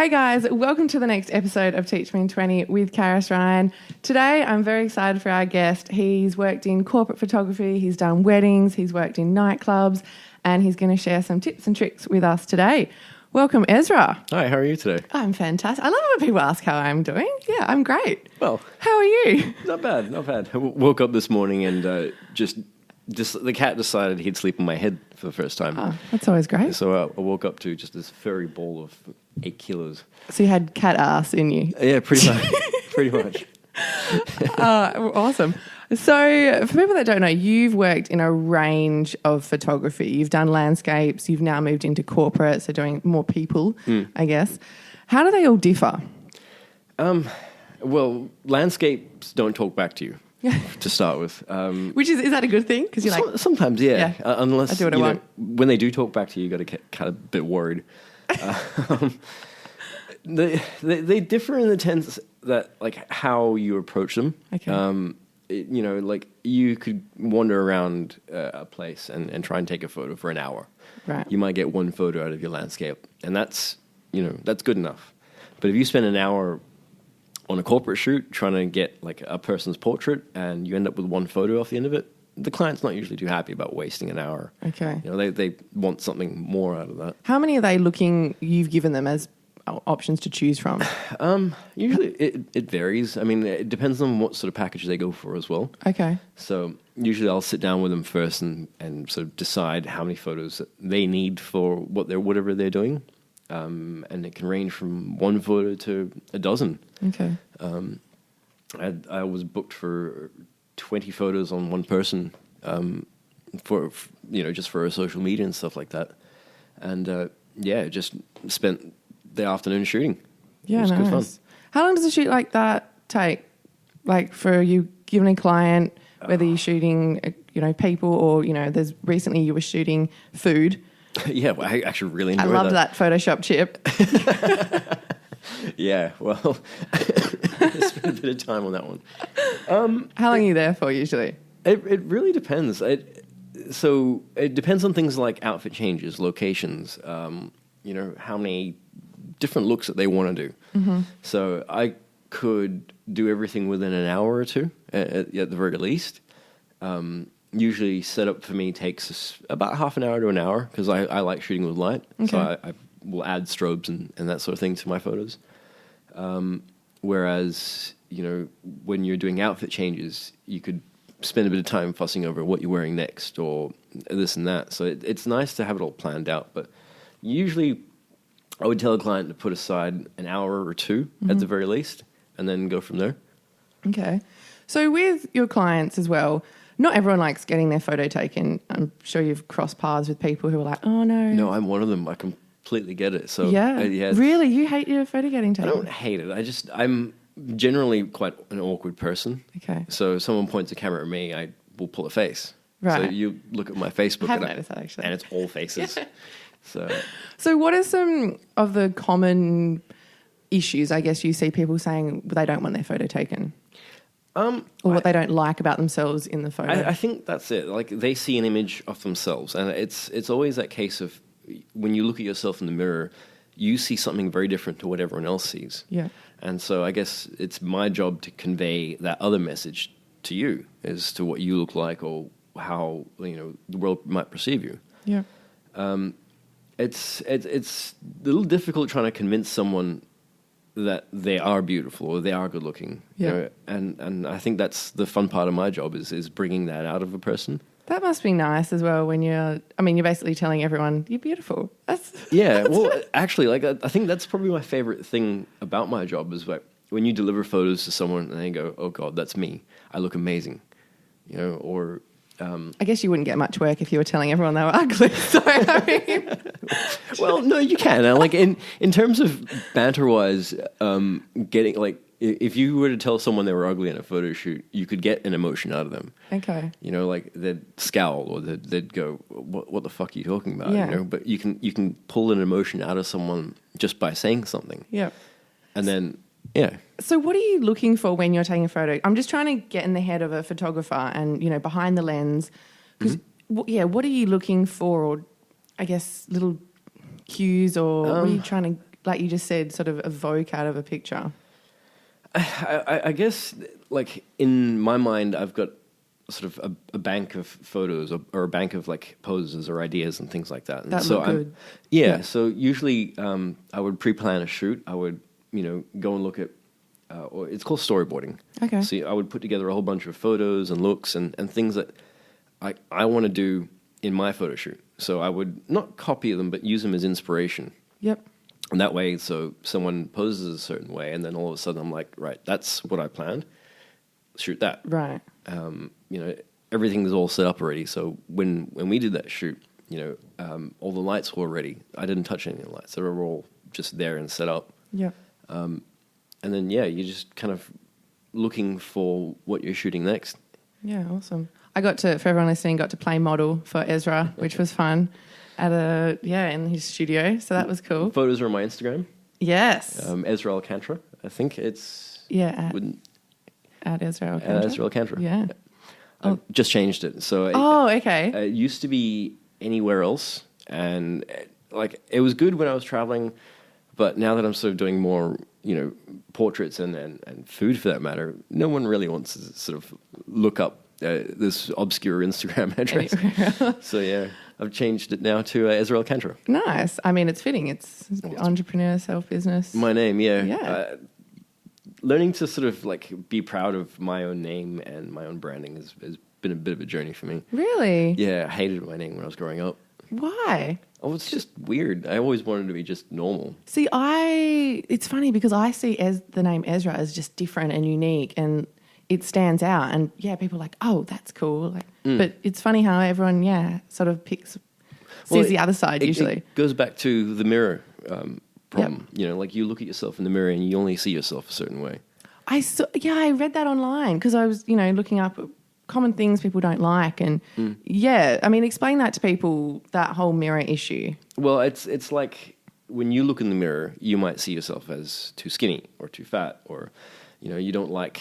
Hey guys, welcome to the next episode of Teach Me in 20 with Karis Ryan. Today I'm very excited for our guest. He's worked in corporate photography, he's done weddings, he's worked in nightclubs, and he's going to share some tips and tricks with us today. Welcome, Ezra. Hi, how are you today? I'm fantastic. I love it when people ask how I'm doing. Yeah, I'm great. Well, how are you? Not bad, not bad. I woke up this morning and just the cat decided he'd sleep on my head for the first time. Oh, that's always great. So I woke up to just this furry ball of 8 kilos. So you had cat ass in you? Yeah, pretty much. Pretty much. Awesome. So for people that don't know, you've worked in a range of photography. You've done landscapes. You've now moved into corporate, so doing more people, I guess. How do they all differ? Well, landscapes don't talk back to you. To start with. Which is that a good thing? Because you're like... Sometimes, yeah. Unless, I do what I want. When they do talk back to you, you got to get kind of a bit worried. They differ in the sense that, like, how you approach them. Okay. Like, you could wander around a place and try and take a photo for an hour. Right. You might get one photo out of your landscape, and that's good enough. But if you spend an hour on a corporate shoot trying to get like a person's portrait and you end up with one photo off the end of it, the client's not usually too happy about wasting an hour. Okay. They want something more out of that. How many are they you've given them as options to choose from? Usually it varies. I mean, it depends on what sort of package they go for as well. Okay. So usually I'll sit down with them first and sort of decide how many photos that they need for whatever they're doing. And it can range from one photo to a dozen. Okay. I was booked for 20 photos on one person, for just for social media and stuff like that. And just spent the afternoon shooting. Yeah, it was good nice. fun. How How long does a shoot like that take? Like for you given a client, whether you're shooting, people or, there's recently you were shooting food. Yeah, well, I actually really enjoyed that. I loved that Photoshop chip. Yeah, well, I spent a bit of time on that one. How long are you there for usually? It really depends. So it depends on things like outfit changes, locations, how many different looks that they want to do. Mm-hmm. So I could do everything within an hour or two at the very least. Usually setup for me takes about half an hour to an hour because I like shooting with light. Okay. So I will add strobes and that sort of thing to my photos. Whereas, when you're doing outfit changes, you could spend a bit of time fussing over what you're wearing next or this and that. So it's nice to have it all planned out. But usually I would tell a client to put aside an hour or two at the very least and then go from there. Okay. So with your clients as well, not everyone likes getting their photo taken. I'm sure you've crossed paths with people who are like, oh, no. No, I'm one of them. I completely get it. So yeah. Really? You hate your photo getting taken? I don't hate it. I'm generally quite an awkward person. Okay. So if someone points a camera at me, I will pull a face. Right. So you look at my Facebook. I have noticed that, actually. And it's all faces. Yeah. So what are some of the common issues, I guess, you see people saying they don't want their photo taken? Or what they don't like about themselves in the photo. I think that's it. Like they see an image of themselves, and it's always that case of when you look at yourself in the mirror, you see something very different to what everyone else sees. Yeah. And so I guess it's my job to convey that other message to you as to what you look like or how the world might perceive you. Yeah. It's a little difficult trying to convince someone that they are beautiful or they are good looking. Yeah. And I think that's the fun part of my job is bringing that out of a person. That must be nice as well when you're basically telling everyone you're beautiful. Actually, I think that's probably my favorite thing about my job is like when you deliver photos to someone and they go, oh God, that's me. I look amazing. I guess you wouldn't get much work if you were telling everyone they were ugly. So, well, no, you can. Like in terms of banter-wise, getting like if you were to tell someone they were ugly in a photo shoot, you could get an emotion out of them. Okay. Like they'd scowl or they'd go, "What the fuck are you talking about?" Yeah. But you can pull an emotion out of someone just by saying something. Yeah. And then. Yeah. So what are you looking for when you're taking a photo? I'm just trying to get in the head of a photographer and, behind the lens. Because, what are you looking for? Or, I guess, little cues or what are you trying to like you just said, sort of evoke out of a picture? I guess, like, in my mind, I've got sort of a bank of photos or a bank of, like, poses or ideas and things like that. And that so look good. Yeah, so usually I would pre-plan a shoot. I would, go and look at, or it's called storyboarding. Okay. So I would put together a whole bunch of photos and looks and things that I want to do in my photo shoot. So I would not copy them, but use them as inspiration. Yep. And that way, so someone poses a certain way, and then all of a sudden I'm like, right, that's what I planned. Shoot that. Right. Everything's all set up already. So when we did that shoot, all the lights were ready. I didn't touch any of the lights. They were all just there and set up. Yeah. And then, you're just kind of looking for what you're shooting next. Yeah, awesome. I got to, for everyone listening, got to play model for Ezra, which was fun, in his studio. So that was cool. Photos are on my Instagram. Yes. Ezra Alcantra. I think it's... Yeah, at Ezra Alcantra. At Ezra Alcantra. Yeah. I just changed it. So okay. It used to be anywhere else. And, it was good when I was traveling. But now that I'm sort of doing more, portraits and food for that matter, no one really wants to sort of look up this obscure Instagram address. So, yeah, I've changed it now to Ezra Alcantra. Nice. I mean, it's fitting. It's entrepreneur, self-business. My name, yeah. Yeah. Learning to sort of, be proud of my own name and my own branding has been a bit of a journey for me. Really? Yeah, I hated my name when I was growing up. Why? Oh, it's just weird. I always wanted to be just normal. See, it's funny because I see the name Ezra as just different and unique, and it stands out. And yeah, people are like, oh, that's cool. But it's funny how everyone, sort of sees the other side usually. It goes back to the mirror problem. Yep. You look at yourself in the mirror and you only see yourself a certain way. I read that online because I was, looking up common things people don't like, and explain that to people, that whole mirror issue. Well, it's like when you look in the mirror, you might see yourself as too skinny or too fat, or you don't like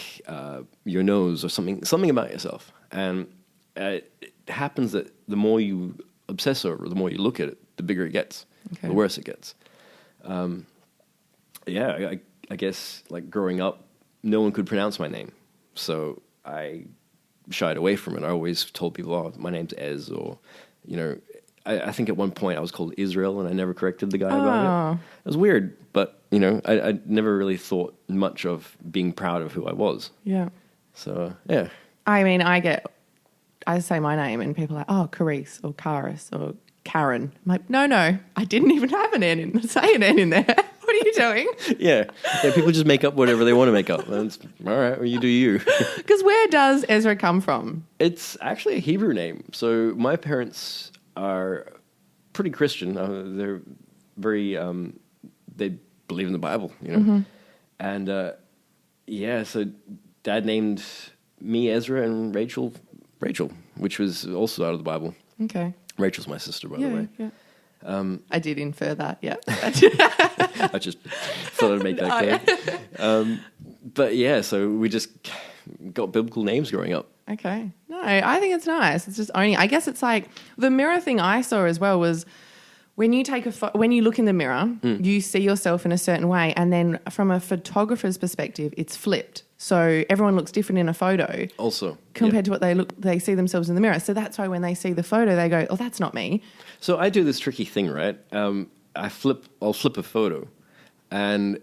your nose or something about yourself, and it happens that the more you obsess over it, the more you look at it, the bigger it gets, the worse it gets. I guess growing up, no one could pronounce my name, so I shied away from it. I always told people, oh, my name's Ez, or, I think at one point I was called Israel and I never corrected the guy about it. It was weird, but, I never really thought much of being proud of who I was. Yeah. So, yeah. I mean, I say my name and people are like, oh, Carice or Karis or Karen. I'm like, no, I didn't even have an N in there. What are you doing? Yeah, people just make up whatever they want to make up. That's, all right, well, you do you. Because where does Ezra come from? It's actually a Hebrew name. So my parents are pretty Christian. They're very, they believe in the Bible, Mm-hmm. And, so Dad named me Ezra and Rachel, which was also out of the Bible. Okay. Rachel's my sister, by the way. Yeah. I did infer that, yeah. I just thought I'd make that clear. But yeah, so we just got biblical names growing up. Okay. No, I think it's nice. It's just I guess it's like the mirror thing I saw as well was when you when you look in the mirror, you see yourself in a certain way, and then from a photographer's perspective, it's flipped. So everyone looks different in a photo. Also, compared to what they see themselves in the mirror. So that's why when they see the photo, they go, "Oh, that's not me." So I do this tricky thing, right? I'll flip a photo, and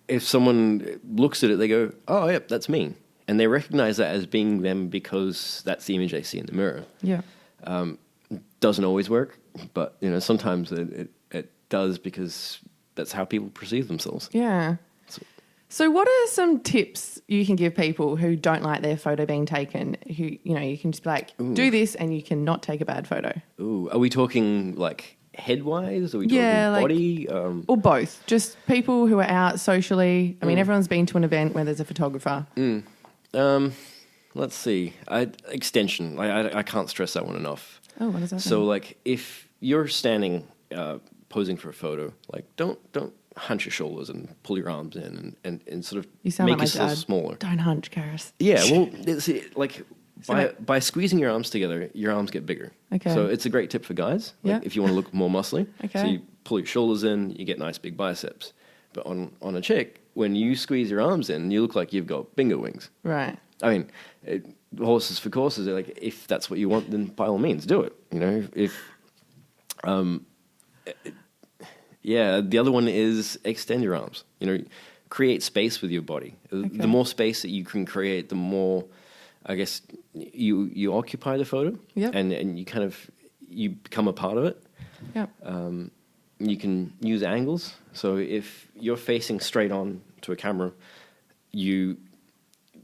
if someone looks at it, they go, "Oh, yep, that's me," and they recognize that as being them because that's the image they see in the mirror. Yeah. Doesn't always work, but sometimes it does because that's how people perceive themselves. Yeah. So what are some tips you can give people who don't like their photo being taken, who, you can just be like, do this and you cannot take a bad photo? Ooh, are we talking head-wise? Are we talking body? Or both. Just people who are out socially. I mean, everyone's been to an event where there's a photographer. Let's see. Extension. I can't stress that one enough. Oh, what does that mean? So, if you're standing posing for a photo, don't hunch your shoulders and pull your arms in and sort of you sound make like yourself my dad. Smaller. Don't hunch, Karis. Yeah, well, By squeezing your arms together, your arms get bigger. Okay. So it's a great tip for guys. Like if you want to look more muscly. Okay. So you pull your shoulders in, you get nice big biceps. But on a chick, when you squeeze your arms in, you look like you've got bingo wings. Right. I mean, horses for courses. Like if that's what you want, then by all means do it. You know, the other one is extend your arms. You know, create space with your body. Okay. The more space that you can create, the more, I guess, you occupy the photo. Yep. And you kind of, you become a part of it. Yep. You can use angles. So if you're facing straight on to a camera, you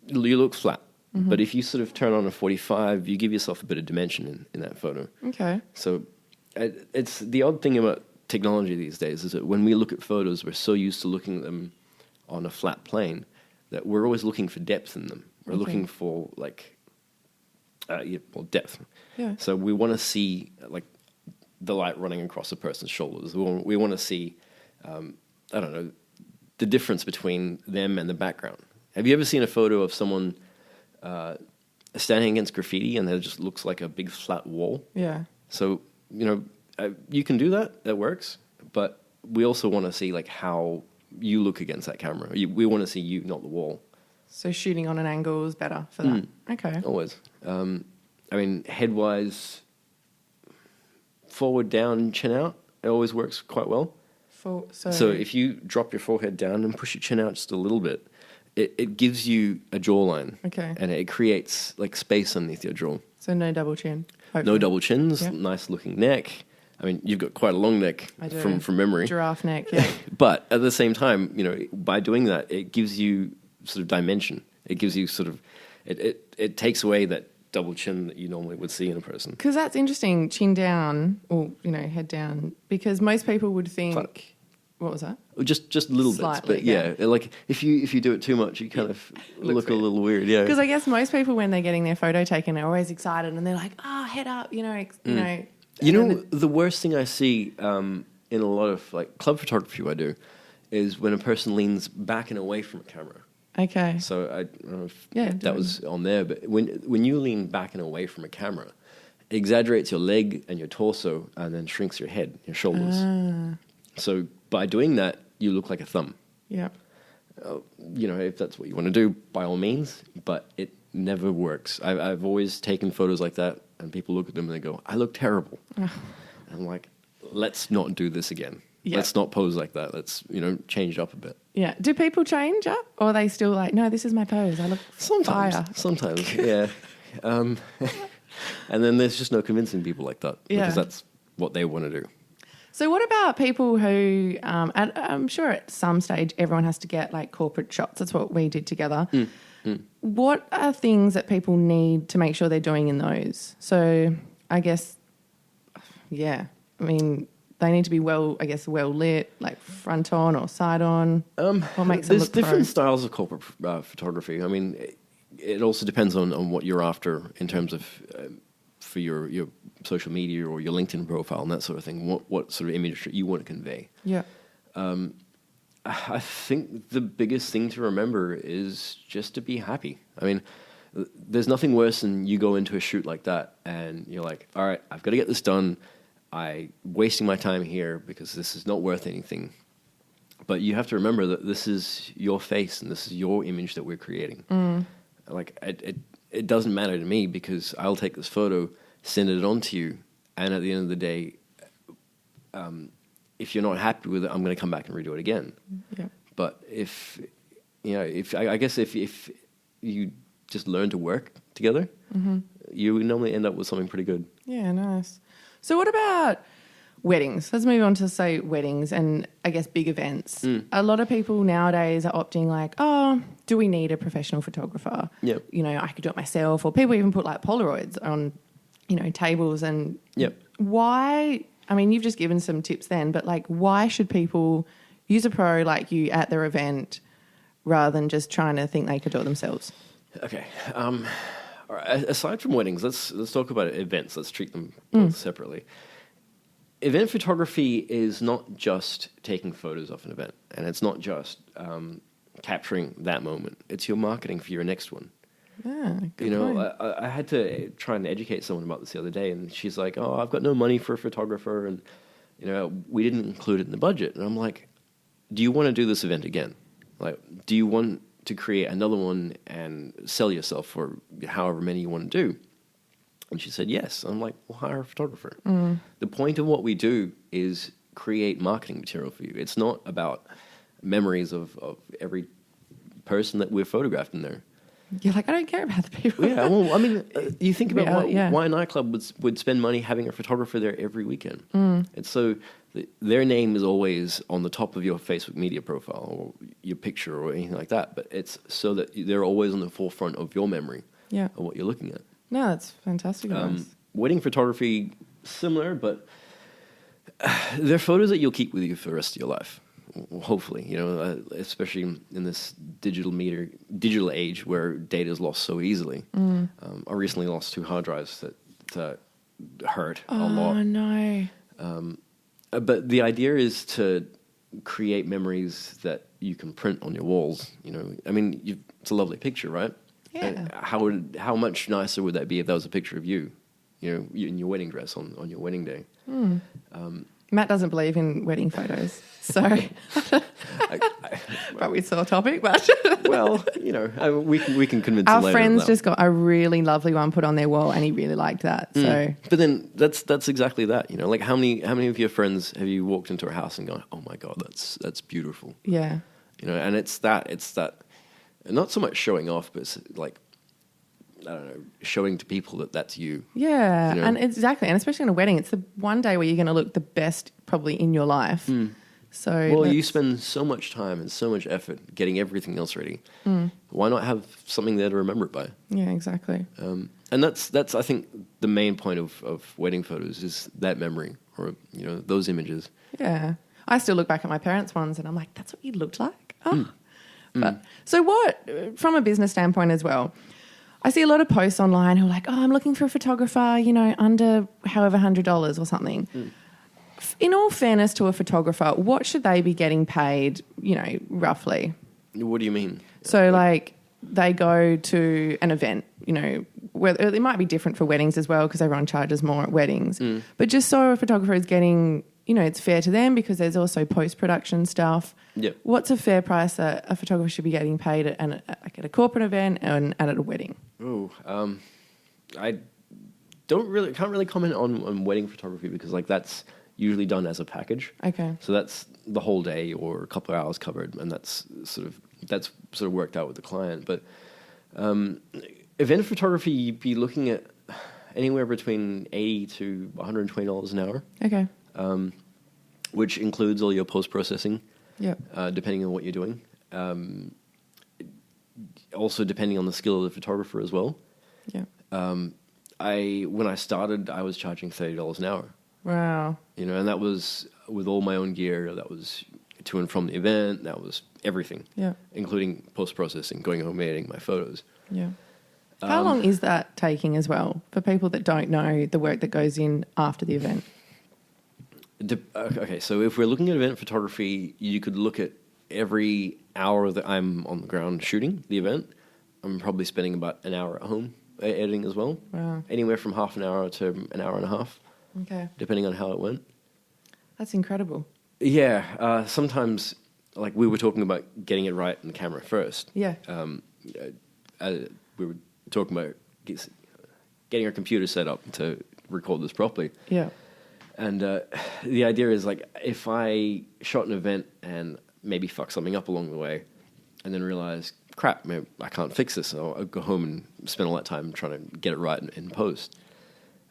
look flat. Mm-hmm. But if you sort of turn on a 45, you give yourself a bit of dimension in that photo. Okay. So it's the odd thing about technology these days is that when we look at photos, we're so used to looking at them on a flat plane that we're always looking for depth in them. We're looking for depth. Yeah. So we want to see like the light running across a person's shoulders. We want to see, the difference between them and the background. Have you ever seen a photo of someone standing against graffiti and it just looks like a big flat wall? Yeah. So, you can do that. That works. But we also want to see like how you look against that camera. We want to see you, not the wall. So shooting on an angle is better for that. Okay. Always. Head-wise, forward, down, chin out, it always works quite well. So if you drop your forehead down and push your chin out just a little bit, it gives you a jawline. Okay. And it creates like space underneath your jaw. So no double chin. Hopefully. No double chins, Yep. Nice looking neck. I mean, you've got quite a long neck from memory. Giraffe neck, yeah. But at the same time, by doing that, it gives you sort of dimension. It gives you sort of, it takes away that double chin that you normally would see in a person. Because that's interesting, chin down, or, head down, because most people would think, what was that? Just little Slightly, bits, but like if you do it too much, you kind of look a little weird, yeah. Because I guess most people, when they're getting their photo taken, are always excited and they're like, head up, you know. The worst thing I see in a lot of like club photography I do is when a person leans back and away from a camera. Okay. So I don't know if that was on there, but when you lean back and away from a camera, it exaggerates your leg and your torso and then shrinks your head, your shoulders. So by doing that, you look like a thumb. Yeah. If that's what you want to do, by all means, but it never works. I've always taken photos like that, and people look at them and they go, I look terrible. And I'm like, let's not do this again. Yeah. Let's not pose like that. Let's, change it up a bit. Yeah. Do people change up? Or are they still like, no, this is my pose. I look fire. Sometimes, yeah. And then there's just no convincing people like that because that's what they want to do. So what about people who, I'm sure at some stage everyone has to get like corporate shots. That's what we did together. What are things that people need to make sure they're doing in those? So I guess, they need to be well lit, like front on or side on. What makes them look There's different styles of corporate photography. I mean, it also depends on what you're after in terms of for your social media or your LinkedIn profile and that sort of thing. What sort of image you want to convey? Yeah. I think the biggest thing to remember is just to be happy. I mean, there's nothing worse than you go into a shoot like that and you're like, all right, I've got to get this done. I'm wasting my time here because this is not worth anything. But you have to remember that this is your face and this is your image that we're creating. Like, it doesn't matter to me because I'll take this photo, send it on to you, and at the end of the day, if you're not happy with it, I'm going to come back and redo it again. Yeah. But if you just learn to work together, you normally end up with something pretty good. Yeah, nice. So what about weddings? Let's move on to, say, weddings and, I guess, big events. A lot of people nowadays are opting like, do we need a professional photographer? Yep. I could do it myself. Or people even put, like, Polaroids on, tables. And why... I mean, you've just given some tips then, but, like, why should people use a pro like you at their event rather than just trying to think they could do it themselves? Okay. All right. Aside from weddings, let's talk about events. Let's treat them both separately. Event photography is not just taking photos of an event, and it's not just capturing that moment. It's your marketing for your next one. Yeah, good You know, point. I had to try and educate someone about this the other day, and she's like, "Oh, I've got no money for a photographer, and you know, we didn't include it in the budget." And I'm like, "Do you want to do this event again? Like, do you want to create another one and sell yourself for however many you want to do?" And she said, "Yes." I'm like, "Well, hire a photographer." The point of what we do is create marketing material for you. It's not about memories of every person that we've photographed in there. You're like, I don't care about the people. Yeah, well, I mean, you think about why a nightclub would spend money having a photographer there every weekend. And so their name is always on the top of your Facebook media profile or your picture or anything like that. But it's so that they're always on the forefront of your memory of what you're looking at. No, that's fantastic advice. Wedding photography, similar, but they're photos that you'll keep with you for the rest of your life. Hopefully, you know, especially in this digital age where data is lost so easily. I recently lost 2 hard drives that hurt a lot. Oh, no. But the idea is to create memories that you can print on your walls. You know, I mean, it's a lovely picture, right? Yeah. How much nicer would that be if that was a picture of you, you know, in your wedding dress on your wedding day? Matt doesn't believe in wedding photos, so probably sore topic, but well, you know, we can convince our him later friends on just got a really lovely one put on their wall, and he really liked that. So, but then that's exactly that. You know, like how many of your friends have you walked into a house and gone, "Oh my God, that's beautiful." Yeah, you know, and it's that not so much showing off, but it's like, I don't know, showing to people that that's you. Yeah, you know? and especially in a wedding, it's the one day where you're going to look the best probably in your life. So, well, you spend so much time and so much effort getting everything else ready. Why not have something there to remember it by? Yeah, exactly. And that's I think the main point of wedding photos is that memory, or you know, those images. Yeah, I still look back at my parents' ones, and I'm like, that's what you looked like. Oh, but so what? From a business standpoint as well. I see a lot of posts online who are like, oh, I'm looking for a photographer, you know, under however $100 or something. In all fairness to a photographer, what should they be getting paid, you know, roughly? What do you mean? So, like, they go to an event, you know, where it might be different for weddings as well because everyone charges more at weddings. But just so a photographer is getting, you know, it's fair to them because there's also post-production stuff. Yep. What's a fair price that a photographer should be getting paid at a corporate event and at a wedding? Oh, I can't really comment on wedding photography because like that's usually done as a package. Okay. So that's the whole day or a couple of hours covered, and that's sort of worked out with the client. But event photography, you'd be looking at anywhere between $80 to $120 an hour. Okay. Which includes all your post-processing. Yep. Depending on what you're doing. Also depending on the skill of the photographer as well. Yeah. When I started, I was charging $30 an hour. Wow. You know, and that was with all my own gear. That was to and from the event. That was everything. Yeah. Including post-processing, going home editing my photos. Yeah. How long is that taking as well for people that don't know the work that goes in after the event? Okay, so if we're looking at event photography, you could look at every hour that I'm on the ground shooting the event. I'm probably spending about an hour at home editing as well. Wow. Anywhere from half an hour to an hour and a half. Okay. Depending on how it went. That's incredible. Yeah. Sometimes, like we were talking about getting it right in the camera first. Yeah. We were talking about getting our computer set up to record this properly. Yeah. And the idea is like if I shot an event and maybe fuck something up along the way and then realize, crap, maybe I can't fix this. So I'll go home and spend all that time trying to get it right in post.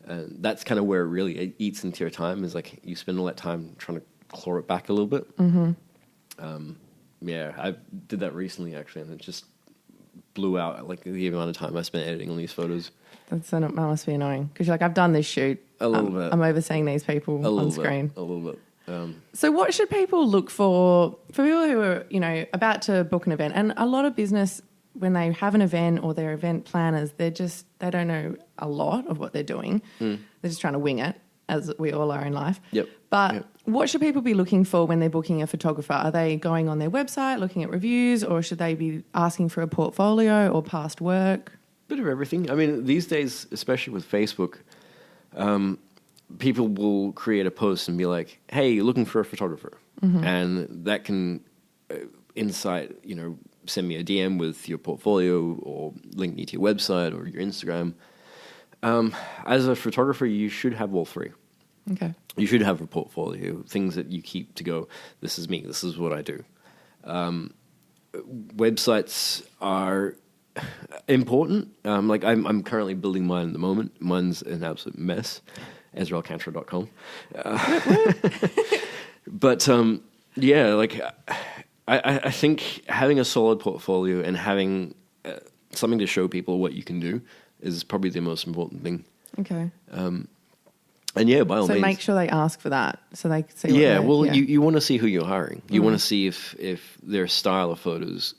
And that's kind of where it really eats into your time is like you spend all that time trying to claw it back a little bit. Yeah, I did that recently actually, and it just blew out like the amount of time I spent editing on these photos. That must be annoying because you're like, I've done this shoot. A little bit. I'm overseeing these people on screen. A little bit. So what should people look for people who are, you know, about to book an event? And a lot of business, when they have an event or they're event planners, they don't know a lot of what they're doing. They're just trying to wing it, as we all are in life. Yep. But what should people be looking for when they're booking a photographer? Are they going on their website, looking at reviews, or should they be asking for a portfolio or past work? bit of everything. I mean, these days, especially with Facebook, people will create a post and be like, "Hey, looking for a photographer," and that can incite, send me a DM with your portfolio or link me to your website or your Instagram. As a photographer, you should have all three. Okay. You should have a portfolio, things that you keep to go, this is me, this is what I do. Websites are important. I'm currently building mine at the moment. Mine's an absolute mess. EzraAlcantra.com. But I think having a solid portfolio and having something to show people what you can do is probably the most important thing. Okay. And by all means. So make sure they ask for that so they see you want to see who you're hiring. You want to see if their style of photos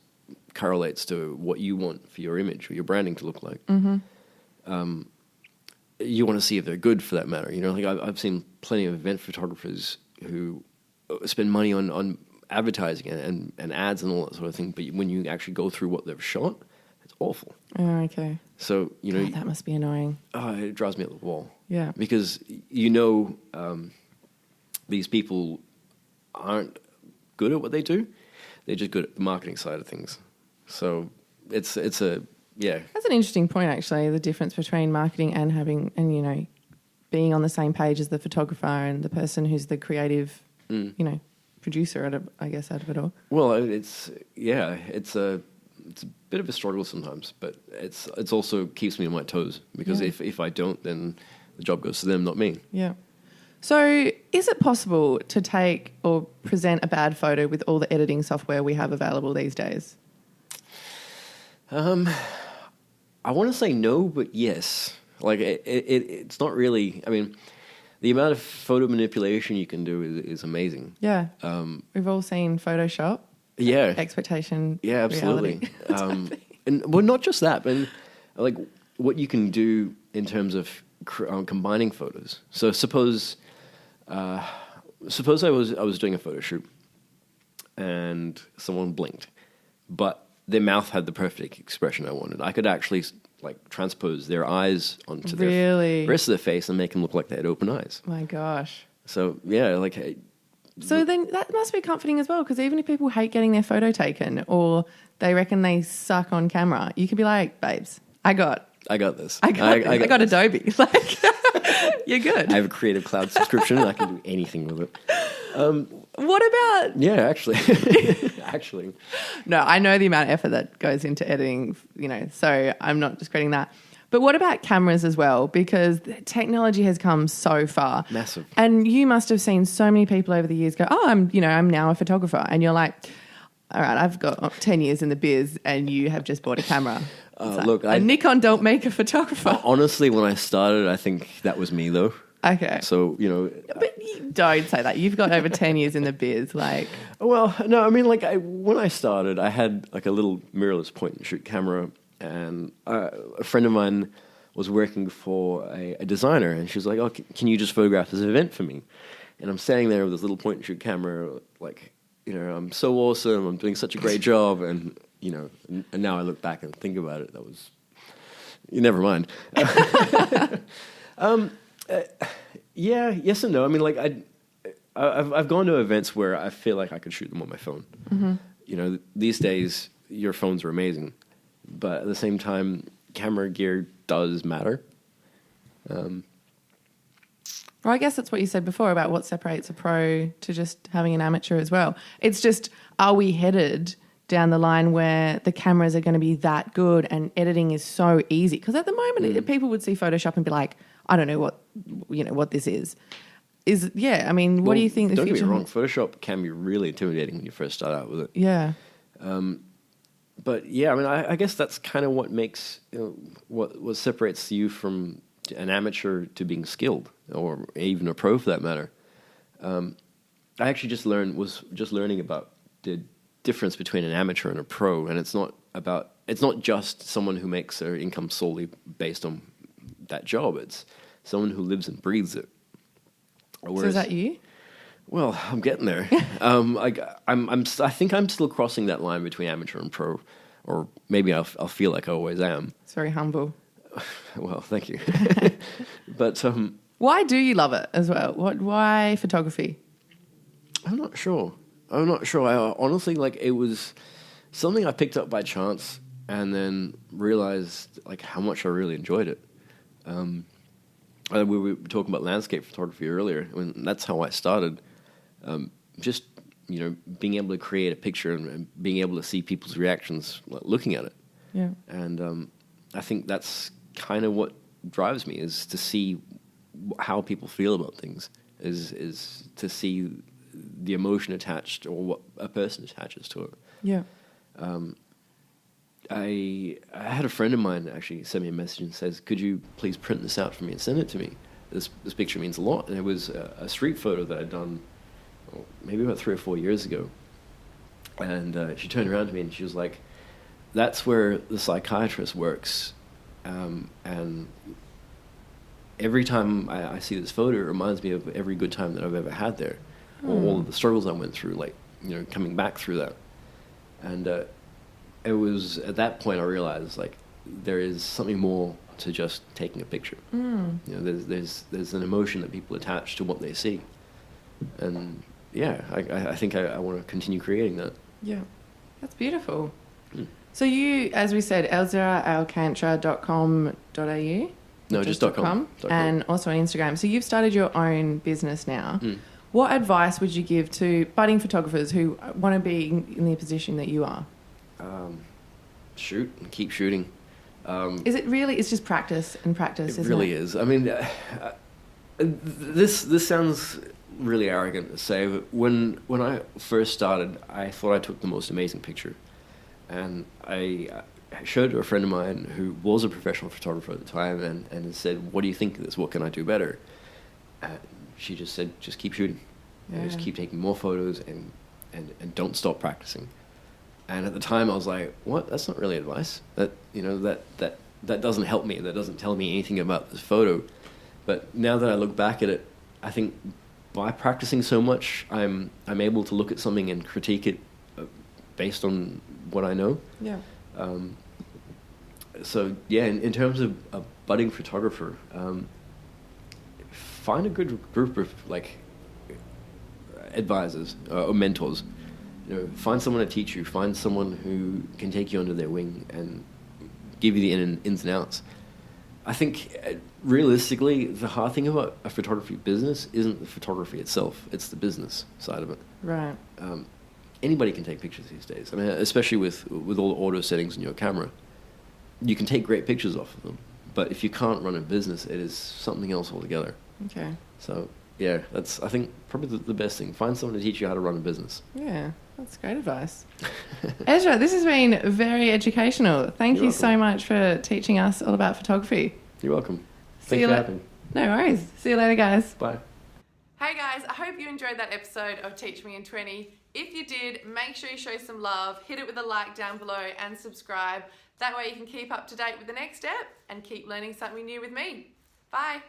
correlates to what you want for your image or your branding to look like. Mm-hmm. You want to see if they're good for that matter. I've seen plenty of event photographers who spend money on advertising and ads and all that sort of thing, but when you actually go through what they've shot, it's awful. Oh, okay. So, God, that must be annoying. It drives me up the wall. Yeah. Because, these people aren't good at what they do. They're just good at the marketing side of things. So it's That's an interesting point, actually, the difference between marketing and being on the same page as the photographer and the person who's the creative, producer out of it all. Well, it's a bit of a struggle sometimes, but it's also keeps me on my toes because if I don't, then the job goes to them, not me. Yeah. So is it possible to take or present a bad photo with all the editing software we have available these days? I want to say no, but yes. Like it's not really. I mean, the amount of photo manipulation you can do is amazing. Yeah. We've all seen Photoshop. Yeah. Expectation. Yeah, absolutely. And not just that, but like what you can do in terms of combining photos. So suppose I was doing a photo shoot and someone blinked, but their mouth had the perfect expression I wanted. I could actually transpose their eyes onto the rest of their face and make them look like they had open eyes. My gosh. So So then that must be comforting as well, because even if people hate getting their photo taken or they reckon they suck on camera, you can be like, babes, I got this. I got Adobe. You're good. I have a Creative Cloud subscription and I can do anything with it. What about... Yeah, actually. Actually. No, I know the amount of effort that goes into editing, so I'm not discrediting that. But what about cameras as well? Because technology has come so far. Massive. And you must have seen so many people over the years go, I'm now a photographer. And you're like, all right, I've got 10 years in the biz and you have just bought a camera. Look, a Nikon don't make a photographer. Honestly, when I started, I think that was me though. Okay. So, But you don't say that. You've got over 10 years in the biz. Well, no, I mean, when I started, I had a little mirrorless point and shoot camera. And a friend of mine was working for a designer, and she was like, "Oh, can you just photograph this event for me?" And I'm standing there with this little point and shoot camera, I'm so awesome, I'm doing such a great job, and and now I look back and think about it, that was, never mind. Yes and no. I mean, I've gone to events where I feel like I could shoot them on my phone. Mm-hmm. These days your phones are amazing. But at the same time, camera gear does matter. Well, I guess that's what you said before about what separates a pro to just having an amateur as well. It's just, are we headed down the line where the cameras are going to be that good and editing is so easy? Because at the moment, people would see Photoshop and be like, I don't know what this is. What do you think the future... Don't get me wrong, Photoshop can be really intimidating when you first start out with it. Yeah. But yeah, I mean, I guess that's kind of what makes what separates you from an amateur to being skilled, or even a pro for that matter. I actually just learning about the difference between an amateur and a pro, and it's not just someone who makes their income solely based on that job. It's someone who lives and breathes it. So is that you? Well, I'm getting there. I think I'm still crossing that line between amateur and pro. or maybe I'll feel like I always am. It's very humble. Well, thank you. But why do you love it as well? Why photography? I'm not sure. I honestly, like, it was something I picked up by chance and then realized like how much I really enjoyed it. We were talking about landscape photography earlier, and that's how I started. Just, being able to create a picture and being able to see people's reactions looking at it. Yeah. And I think that's kind of what drives me, is to see how people feel about things, is to see the emotion attached or what a person attaches to it. Yeah. I had a friend of mine actually send me a message and says, could you please print this out for me and send it to me? This picture means a lot. And it was a street photo that I'd done maybe about 3 or 4 years ago. And she turned around to me and she was like, that's where the psychiatrist works. And every time I see this photo, it reminds me of every good time that I've ever had there. All of the struggles I went through, like, coming back through that. And it was at that point I realized, like, there is something more to just taking a picture. There's an emotion that people attach to what they see. And yeah, I think I want to continue creating that. Yeah, that's beautiful. So you, as we said, ezraalcantra.com.au? No, just .com. And also on Instagram. So you've started your own business now. What advice would you give to budding photographers who want to be in the position that you are? Shoot and keep shooting. Is it really? It's just practice and practice, isn't it? It really is. I mean, this sounds really arrogant to say, but when I first started, I thought I took the most amazing picture. And I showed it to a friend of mine who was a professional photographer at the time and said, what do you think of this? What can I do better? And she just said, just keep shooting. Yeah. Just keep taking more photos and don't stop practicing. And at the time I was like, what? That's not really advice. That doesn't help me. That doesn't tell me anything about this photo. But now that I look back at it, I think by practicing so much, I'm able to look at something and critique it based on what I know. Yeah. So yeah, in terms of a budding photographer, find a good group of advisors or mentors. Find someone to teach you. Find someone who can take you under their wing and give you the ins and outs. I think realistically, the hard thing about a photography business isn't the photography itself; it's the business side of it. Right. Anybody can take pictures these days. I mean, especially with all the auto settings in your camera, you can take great pictures off of them. But if you can't run a business, it is something else altogether. Okay. So yeah, that's, I think, probably the best thing. Find someone to teach you how to run a business. Yeah, that's great advice. Ezra, this has been very educational. Thank you so much for teaching us all about photography. You're welcome. Thanks for having me. No worries. See you later, guys. Bye. Hey guys, I hope you enjoyed that episode of Teach Me in 20. If you did, make sure you show some love, hit it with a like down below and subscribe. That way you can keep up to date with the next step and keep learning something new with me. Bye.